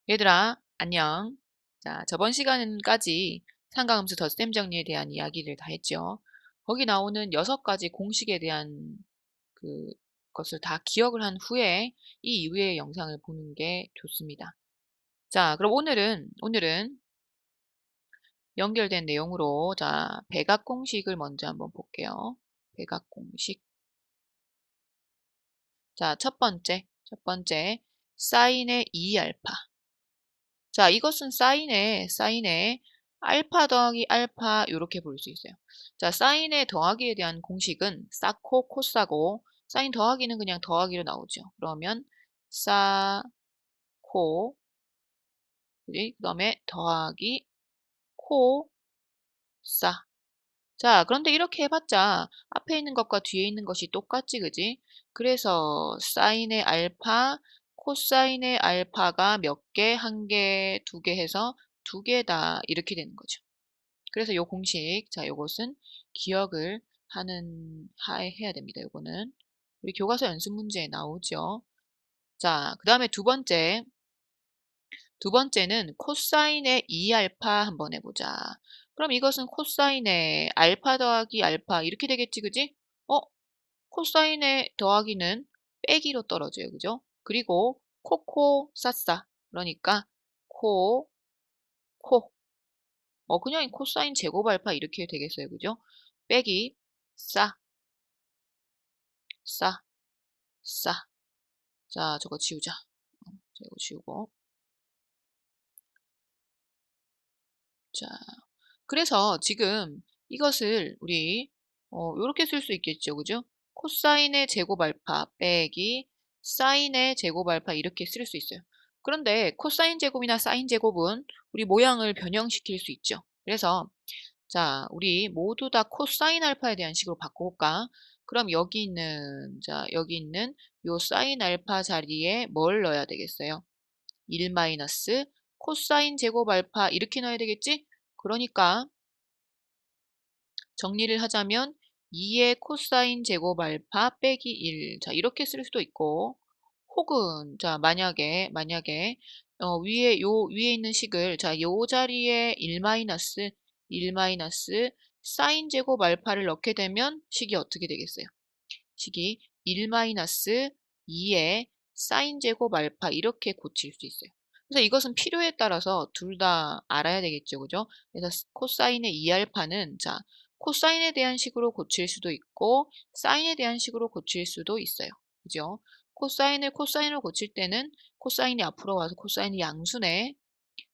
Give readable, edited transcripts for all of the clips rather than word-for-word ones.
얘들아, 안녕. 자, 저번 시간까지 상가함수 덧셈 정리에 대한 이야기를 다 했죠. 거기 나오는 6가지 공식에 대한 그 것을 다 기억을 한 후에 이 이후의 영상을 보는 게 좋습니다. 자, 그럼 오늘은 연결된 내용으로 자, 백악 공식을 먼저 한번 볼게요. 백악 공식. 자, 첫 번째 사인의 2알파. 자, 이것은 사인의 알파 더하기 알파 요렇게 볼 수 있어요. 자, 사인의 더하기에 대한 공식은 사코 코사고 사인 더하기는 그냥 더하기로 나오죠. 그러면 사, 코, 그다음에 더하기 코, 사. 자, 그런데 이렇게 해봤자 앞에 있는 것과 뒤에 있는 것이 똑같지, 그지? 그래서 사인의 알파, 코사인의 알파가 몇 개, 한 개, 두 개 해서 두 개다 이렇게 되는 거죠. 그래서 요 공식, 자, 요것은 기억을 해야 됩니다. 요거는. 우리 교과서 연습 문제에 나오죠. 자, 그 다음에 두 번째는 코사인의 2알파 한번 해보자. 그럼 이것은 코사인의 알파 더하기 알파 이렇게 되겠지, 그지? 코사인의 더하기는 빼기로 떨어져요, 그죠? 그리고 코코 싸싸. 그러니까 코, 코. 그냥 코사인 제곱 알파 이렇게 되겠어요, 그죠? 빼기 싸, 싸, 싸. 자, 저거 지우자. 자, 이거 지우고. 자, 그래서 지금 이것을 우리 요렇게 쓸 수 있겠죠. 그죠? 코사인의 제곱 알파 빼기 사인의 제곱 알파 이렇게 쓸 수 있어요. 그런데 코사인 제곱이나 사인 제곱은 우리 모양을 변형시킬 수 있죠. 그래서 자, 우리 모두 다 코사인 알파에 대한 식으로 바꿔볼까? 그럼 여기 있는 요 사인 알파 자리에 뭘 넣어야 되겠어요? 1 마이너스 코사인 제곱 알파 이렇게 넣어야 되겠지? 그러니까 정리를 하자면 2의 코사인 제곱 알파 빼기 1. 자, 이렇게 쓸 수도 있고, 혹은, 자, 만약에, 위에 있는 식을, 자, 요 자리에 1 마이너스 사인 제곱 알파를 넣게 되면 식이 어떻게 되겠어요? 식이 1 마이너스 2의 사인 제곱 알파 이렇게 고칠 수 있어요. 그래서 이것은 필요에 따라서 둘 다 알아야 되겠죠. 그죠? 그래서 코사인의 2알파는 자, 코사인에 대한 식으로 고칠 수도 있고 사인에 대한 식으로 고칠 수도 있어요. 그죠? 코사인을 고칠 때는 코사인이 앞으로 와서 코사인이 양수네.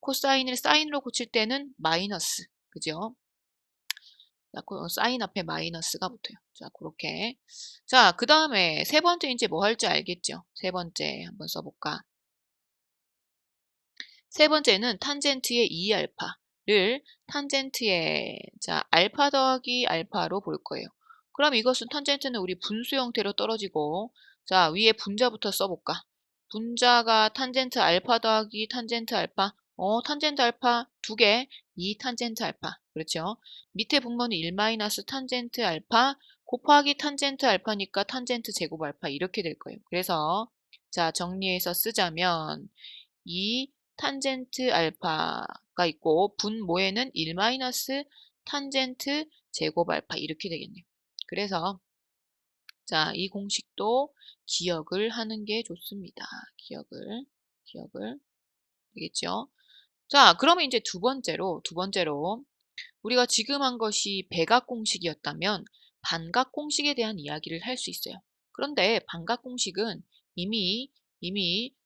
코사인을 사인으로 고칠 때는 마이너스. 그죠? 자, 사인 앞에 마이너스가 붙어요. 자, 그렇게. 자, 그 다음에 세 번째 이제 뭐 할지 알겠죠? 세 번째 한번 써볼까? 세 번째는 탄젠트의 2알파를 탄젠트의 자, 알파 더하기 알파로 볼 거예요. 그럼 이것은 탄젠트는 우리 분수 형태로 떨어지고 자, 위에 분자부터 써볼까? 분자가 탄젠트 알파 더하기 탄젠트 알파 탄젠트 알파 2개 2 탄젠트 알파 그렇죠? 밑에 분모는 1 마이너스 탄젠트 알파 곱하기 탄젠트 알파니까 탄젠트 제곱 알파 이렇게 될 거예요. 그래서 자, 정리해서 쓰자면 2 탄젠트 알파가 있고 분모에는 1 마이너스 탄젠트 제곱 알파 이렇게 되겠네요. 그래서 자, 이 공식도 기억을 하는 게 좋습니다. 기억을 되겠죠? 자, 그러면 이제 두 번째로 우리가 지금 한 것이 백악 공식이었다면 반각 공식에 대한 이야기를 할 수 있어요. 그런데 반각 공식은 이미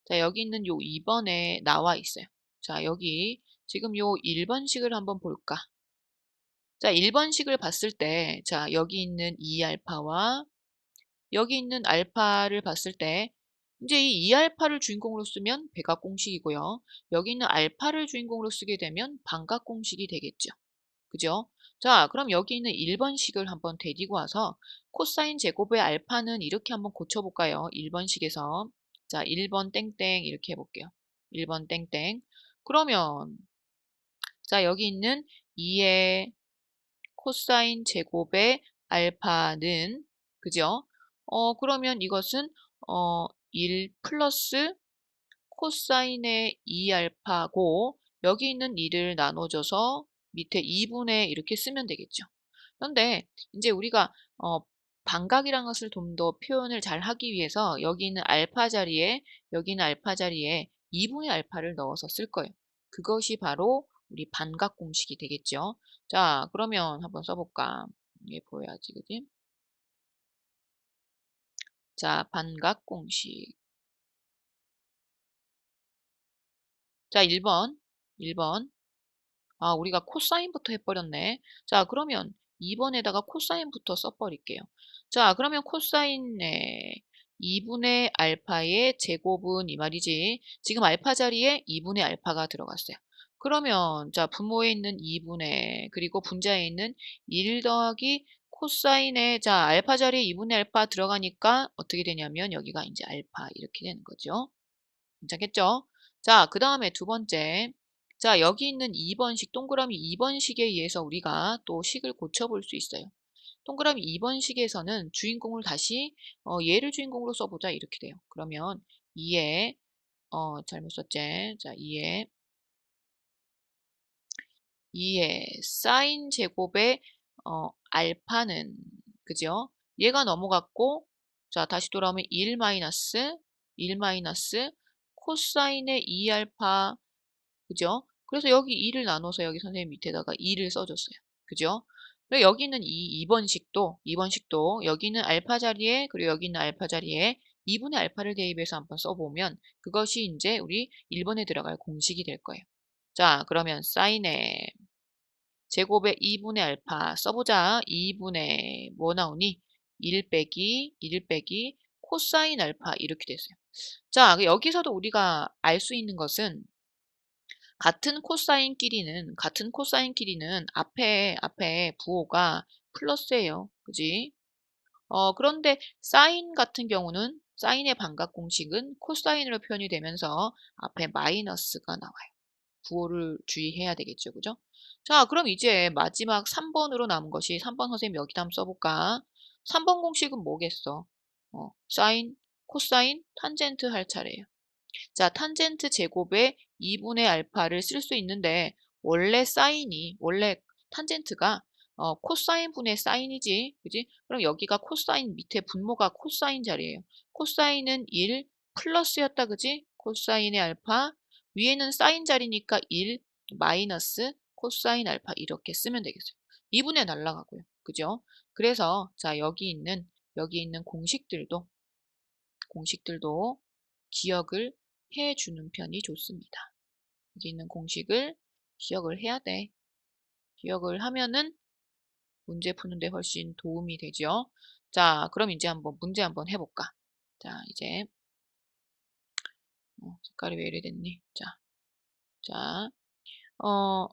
자, 여기 있는 요 2번에 나와 있어요. 자, 여기 지금 요 1번식을 한번 볼까? 자, 1번식을 봤을 때 자, 여기 있는 2알파와 여기 있는 알파를 봤을 때 이제 이 2알파를 주인공으로 쓰면 백악 공식이고요. 여기 있는 알파를 주인공으로 쓰게 되면 반각 공식이 되겠죠. 그죠? 자, 그럼 여기 있는 1번식을 한번 데리고 와서 코사인 제곱의 알파는 이렇게 한번 고쳐볼까요? 1번식에서. 자, 1번 땡땡 이렇게 해볼게요. 1번 땡땡. 그러면 자, 여기 있는 2의 코사인 제곱의 알파는 그죠? 그러면 이것은 1 플러스 코사인의 2알파고 여기 있는 2를 나눠줘서 밑에 2분의 이렇게 쓰면 되겠죠. 그런데 이제 우리가 반각이라는 것을 좀 더 표현을 잘 하기 위해서 여기 있는 알파 자리에 2분의 알파를 넣어서 쓸 거예요. 그것이 바로 우리 반각 공식이 되겠죠. 자, 그러면 한번 써볼까? 이게 보여야지, 그지? 자, 반각 공식. 자, 1번. 1번. 아, 우리가 코사인부터 해버렸네. 자, 그러면 2번에다가 코사인부터 써버릴게요. 자, 그러면 코사인의 2분의 알파의 제곱은 이 말이지. 지금 알파 자리에 2분의 알파가 들어갔어요. 그러면 자, 분모에 있는 2분의 그리고 분자에 있는 1 더하기 코사인의 자, 알파 자리에 2분의 알파 들어가니까 어떻게 되냐면 여기가 이제 알파 이렇게 되는 거죠. 괜찮겠죠? 자, 그 다음에 두 번째. 자, 여기 있는 2번식, 동그라미 2번식에 의해서 우리가 또 식을 고쳐볼 수 있어요. 동그라미 2번식에서는 주인공을 다시 얘를 주인공으로 써보자 이렇게 돼요. 그러면 2에 잘못 썼지. 자, 2에 사인 제곱의 알파는 그죠? 얘가 넘어갔고 자, 다시 돌아오면 1 마이너스 코사인의 2알파 그죠? 그래서 여기 2를 나눠서 여기 선생님 밑에다가 2를 써줬어요. 그죠? 그리고 여기 있는 2번식도 여기 있는 알파 자리에 그리고 여기 있는 알파 자리에 2분의 알파를 대입해서 한번 써보면 그것이 이제 우리 1번에 들어갈 공식이 될 거예요. 자, 그러면 사인의 제곱의 2분의 알파 써보자. 2분의 뭐 나오니? 1 빼기 코사인 알파 이렇게 됐어요. 자, 여기서도 우리가 알 수 있는 것은 같은 코사인끼리는 앞에 부호가 플러스예요. 그지? 그런데 사인 같은 경우는 사인의 반각 공식은 코사인으로 표현이 되면서 앞에 마이너스가 나와요. 부호를 주의해야 되겠죠. 그죠? 자, 그럼 이제 마지막 3번으로 남은 것이 3번 선생님 여기다 한번 써볼까? 3번 공식은 뭐겠어? 사인, 코사인, 탄젠트 할 차례예요. 자, 탄젠트 제곱에 2분의 알파를 쓸 수 있는데 원래 탄젠트가 코사인 분의 사인이지. 그지? 그럼 여기가 코사인 밑에 분모가 코사인 자리예요. 코사인은 1 플러스였다. 그지? 코사인의 알파 위에는 사인 자리니까 1 마이너스 코사인 알파 이렇게 쓰면 되겠어요. 2분의 날라가고요. 그죠? 그래서 자, 여기 있는 공식들도 기억을 해주는 편이 좋습니다. 여기 있는 공식을 기억을 해야 돼. 기억을 하면은 문제 푸는데 훨씬 도움이 되죠. 자, 그럼 이제 문제 한번 해볼까? 자, 이제 색깔이 왜 이래 됐니? 자, 어,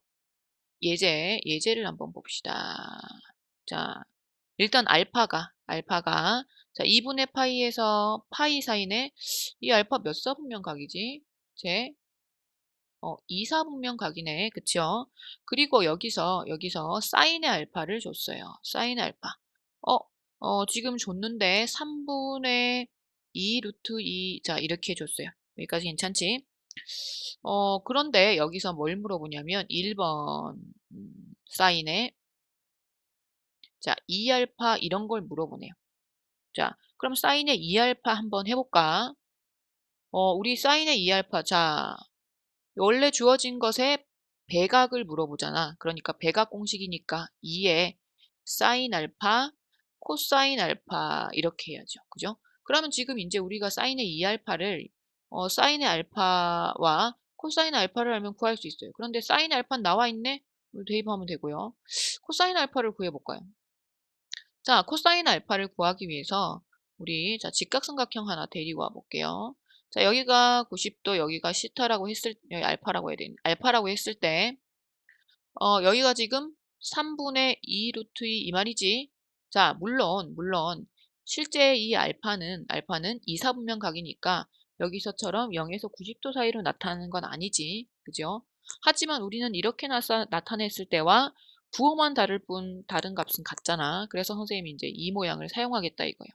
예제를 한번 봅시다. 자, 일단 알파가 자, 2분의 파이에서 파이 사이네. 이 알파 몇 사분면 각이지? 제 2사분면 각이네. 그쵸? 그리고 여기서 사인의 알파를 줬어요. 사인의 알파. 어, 지금 줬는데 3분의 2 루트 2. 자, 이렇게 줬어요. 여기까지 괜찮지? 그런데 여기서 뭘 물어보냐면 1번 사인의 자, 2알파 이런 걸 물어보네요. 자, 그럼 사인의 2알파 한번 해볼까? 우리 사인의 2알파. 자, 원래 주어진 것에 배각을 물어보잖아. 그러니까 배각 공식이니까 2에 사인 알파, 코사인 알파 이렇게 해야죠. 그죠? 그러면 지금 이제 우리가 사인의 2알파를 사인의 알파와 코사인 알파를 알면 구할 수 있어요. 그런데 사인 알파는 나와 있네? 대입하면 되고요. 코사인 알파를 구해볼까요? 자, 코사인 알파를 구하기 위해서 우리 자 직각삼각형 하나 데리고 와 볼게요. 자, 여기가 90도, 여기가 시타라고 여기 알파라고 했을 때 여기가 지금 3분의 2 루트 2 이 말이지. 자, 물론 실제 이 알파는 2사분면 각이니까 여기서처럼 0에서 90도 사이로 나타나는 건 아니지. 그죠? 하지만 우리는 이렇게 나타냈을 때와 부호만 다를 뿐 다른 값은 같잖아. 그래서 선생님이 이제 이 모양을 사용하겠다 이거예요.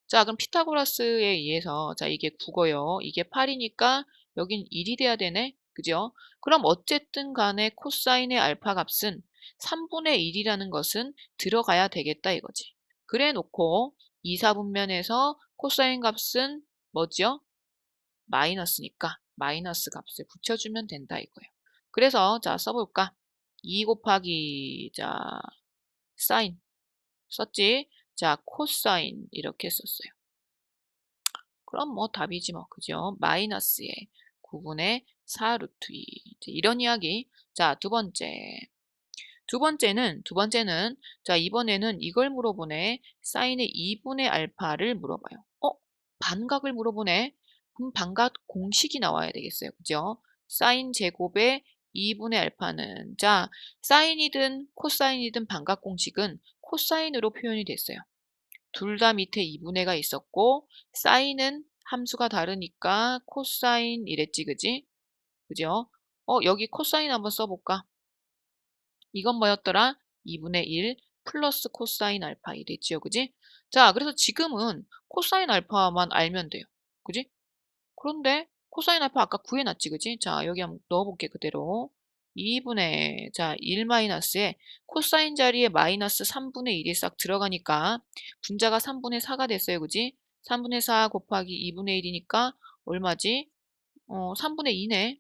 자, 그럼 피타고라스에 의해서 자, 이게 9고요. 이게 8이니까 여긴 1이 돼야 되네. 그죠? 그럼 어쨌든 간에 코사인의 알파 값은 3분의 1이라는 것은 들어가야 되겠다 이거지. 그래 놓고 2, 4분면에서 코사인 값은 뭐죠? 마이너스니까 마이너스 값을 붙여주면 된다 이거예요. 그래서 자 써볼까? 2 곱하기 자 사인 썼지? 자 코사인 이렇게 썼어요. 그럼 뭐 답이지 뭐 그죠? 마이너스의 9분의 4 루트 2 이런 이야기. 자 두 번째는 자 이번에는 이걸 물어보네. 사인의 2분의 알파를 물어봐요. 반각을 물어보네. 그럼 반각 공식이 나와야 되겠어요. 그죠? 사인 제곱의 2분의 알파는 자 사인이든 코사인이든 반각 공식은 코사인으로 표현이 됐어요. 둘 다 밑에 2분의가 있었고 사인은 함수가 다르니까 코사인 이랬지 그지? 그죠? 여기 코사인 한번 써볼까? 이건 뭐였더라? 2분의 1 플러스 코사인 알파 이랬지요. 그지? 자, 그래서 지금은 코사인 알파만 알면 돼요. 그지? 그런데 코사인 알파 아까 구해놨지. 그지? 자, 여기 한번 넣어볼게 그대로. 2분의 자, 1 마이너스에 코사인 자리에 마이너스 3분의 1이 싹 들어가니까 분자가 3분의 4가 됐어요. 그지? 3분의 4 곱하기 2분의 1이니까 얼마지? 3분의 2네.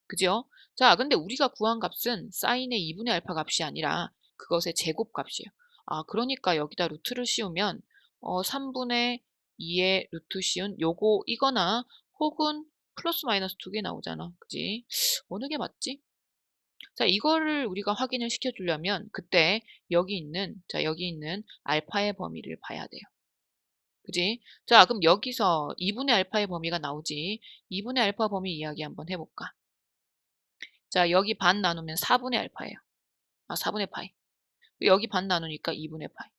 그죠? 자, 근데 우리가 구한 값은 사인의 2분의 알파 값이 아니라 그것의 제곱 값이에요. 아, 그러니까 여기다 루트를 씌우면 3분의 2의 루트 씌운 요거 이거나 혹은 플러스 마이너스 두 개 나오잖아. 그지? 어느 게 맞지? 자, 이거를 우리가 확인을 시켜주려면 그때 여기 있는 알파의 범위를 봐야 돼요. 그지? 자, 그럼 여기서 2분의 알파의 범위가 나오지. 2분의 알파 범위 이야기 한번 해볼까? 자, 여기 반 나누면 4분의 알파예요. 아, 4분의 파이. 여기 반 나누니까 2분의 파이.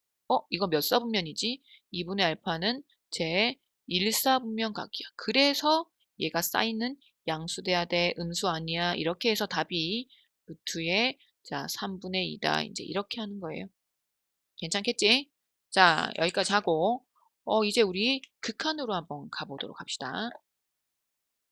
이거 몇 사분면이지? 2분의 알파는 제 1사분면 각이야. 그래서 얘가 사인은 양수돼야 돼, 음수 아니야. 이렇게 해서 답이 루트의 자, 3분의 2다. 이제 이렇게 하는 거예요. 괜찮겠지? 자, 여기까지 하고 이제 우리 극한으로 한번 가보도록 합시다.